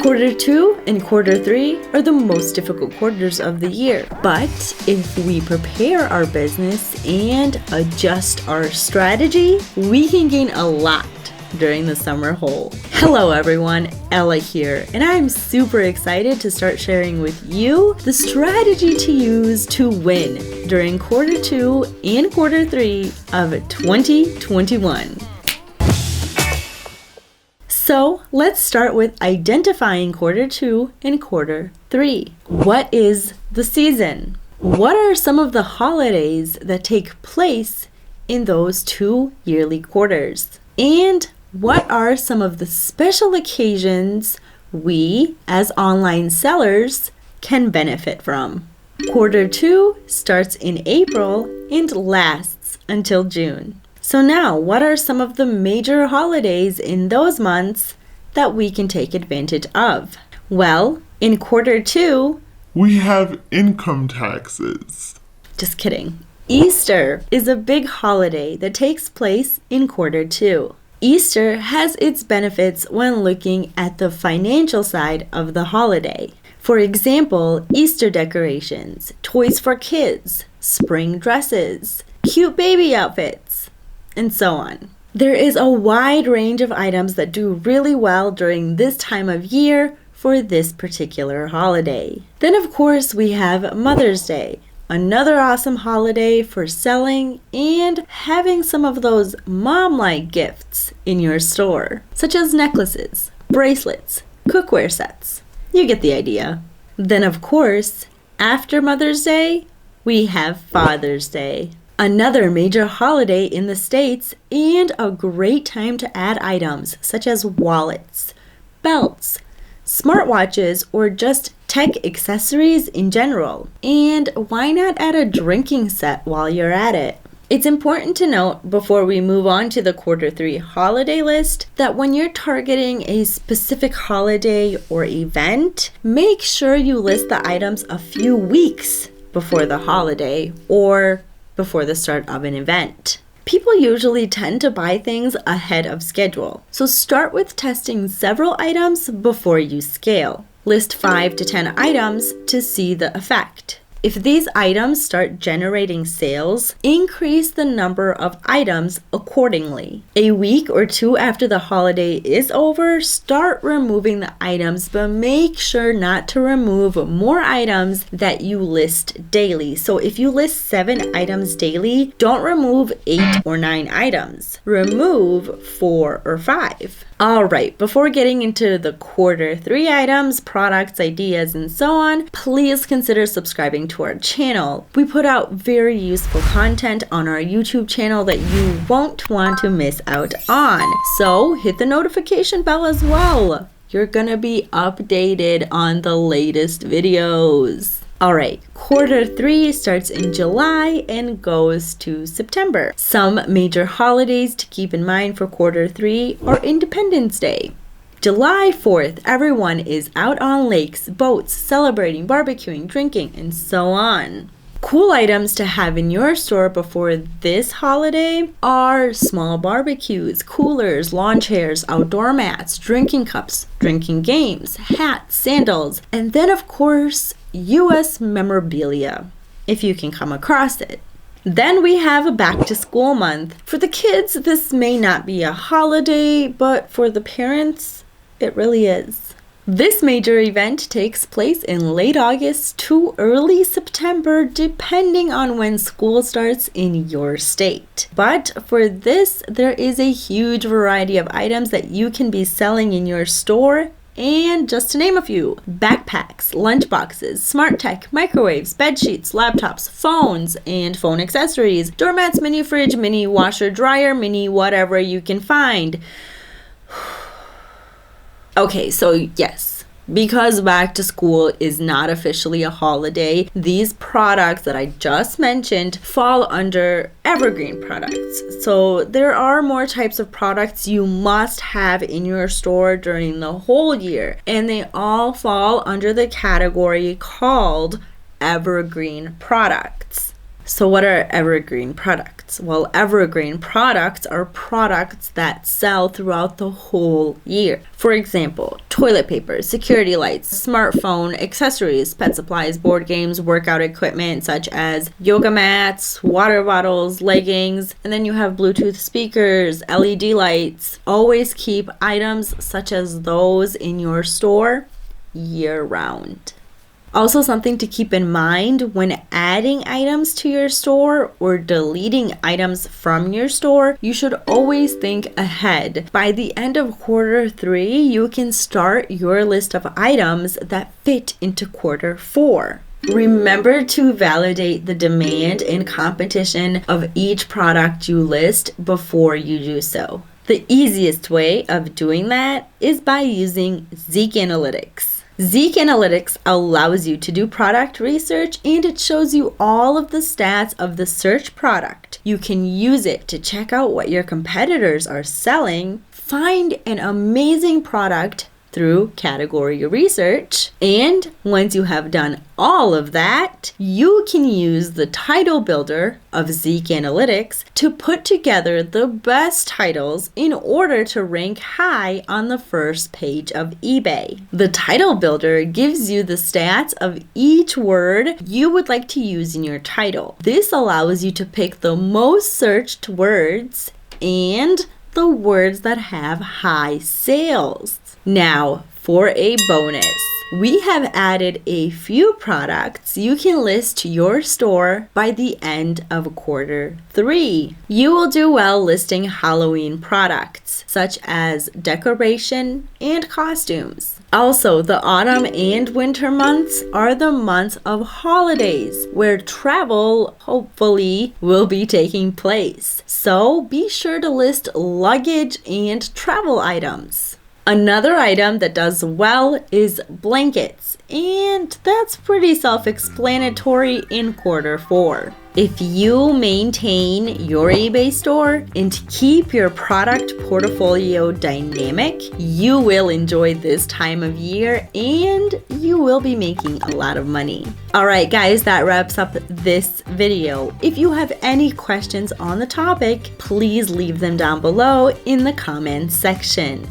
Quarter 2 and Quarter 3 are the most difficult quarters of the year. But if we prepare our business and adjust our strategy, we can gain a lot during the summer hole. Hello everyone, Ella here, and I'm super excited to start sharing with you the strategy to use to win during Quarter 2 and Quarter 3 of 2021. So let's start with identifying Quarter 2 and Quarter 3. What is the season? What are some of the holidays that take place in those two yearly quarters? And what are some of the special occasions we, as online sellers, can benefit from? Quarter 2 starts in April and lasts until June. So now, what are some of the major holidays in those months that we can take advantage of? Well, in Quarter 2, we have income taxes. Just kidding. Easter is a big holiday that takes place in Quarter 2. Easter has its benefits when looking at the financial side of the holiday. For example, Easter decorations, toys for kids, spring dresses, cute baby outfits, and so on. There is a wide range of items that do really well during this time of year for this particular holiday. Then of course we have Mother's Day, another awesome holiday for selling and having some of those mom-like gifts in your store, such as necklaces, bracelets, cookware sets. You get the idea. Then of course, after Mother's Day, we have Father's Day, another major holiday in the States and a great time to add items such as wallets, belts, smartwatches, or just tech accessories in general. And why not add a drinking set while you're at it? It's important to note before we move on to the Quarter 3 holiday list that when you're targeting a specific holiday or event, make sure you list the items a few weeks before the holiday or before the start of an event. People usually tend to buy things ahead of schedule, so start with testing several items before you scale. List 5 to 10 items to see the effect. If these items start generating sales, increase the number of items accordingly. A week or two after the holiday is over, start removing the items, but make sure not to remove more items that you list daily. So if you list 7 items daily, don't remove 8 or 9 items. Remove 4 or 5. All right, before getting into the Quarter 3 items, products, ideas, and so on, please consider subscribing to our channel. We put out very useful content on our YouTube channel that you won't want to miss out on. So hit the notification bell as well. You're gonna be updated on the latest videos. All right, Quarter 3 starts in July and goes to September. Some major holidays to keep in mind for Quarter 3 are Independence Day. July 4th, everyone is out on lakes, boats, celebrating, barbecuing, drinking, and so on. Cool items to have in your store before this holiday are small barbecues, coolers, lawn chairs, outdoor mats, drinking cups, drinking games, hats, sandals, and then of course, US memorabilia, if you can come across it. Then we have a back to school month. For the kids, this may not be a holiday, but for the parents, it really is. This major event takes place in late August to early September, depending on when school starts in your state. But for this, there is a huge variety of items that you can be selling in your store. And just to name a few, backpacks, lunch boxes, smart tech, microwaves, bed sheets, laptops, phones, and phone accessories, doormats, mini fridge, mini washer dryer, mini whatever you can find. Okay, so yes, because back to school is not officially a holiday, these products that I just mentioned fall under evergreen products. So there are more types of products you must have in your store during the whole year, and they all fall under the category called evergreen products. So what are evergreen products? products, while evergreen products are products that sell throughout the whole year. For example, toilet paper, security lights, smartphone, accessories, pet supplies, board games, workout equipment such as yoga mats, water bottles, leggings, and then you have Bluetooth speakers, LED lights. Always keep items such as those in your store year-round. Also, something to keep in mind when adding items to your store or deleting items from your store, you should always think ahead. By the end of quarter 3, you can start your list of items that fit into quarter 4. Remember to validate the demand and competition of each product you list before you do so. The easiest way of doing that is by using ZikAnalytics. ZikAnalytics allows you to do product research, and it shows you all of the stats of the search product. You can use it to check out what your competitors are selling, find an amazing product through category research, and once you have done all of that, you can use the title builder of ZikAnalytics to put together the best titles in order to rank high on the first page of eBay. The title builder gives you the stats of each word you would like to use in your title. This allows you to pick the most searched words and the words that have high sales. Now, for a bonus, we have added a few products you can list to your store by the end of quarter 3. You will do well listing Halloween products, such as decoration and costumes. Also, the autumn and winter months are the months of holidays, where travel, hopefully, will be taking place. So be sure to list luggage and travel items. Another item that does well is blankets, and that's pretty self-explanatory in quarter 4. If you maintain your eBay store and keep your product portfolio dynamic, you will enjoy this time of year and you will be making a lot of money. Alright guys, that wraps up this video. If you have any questions on the topic, please leave them down below in the comments section.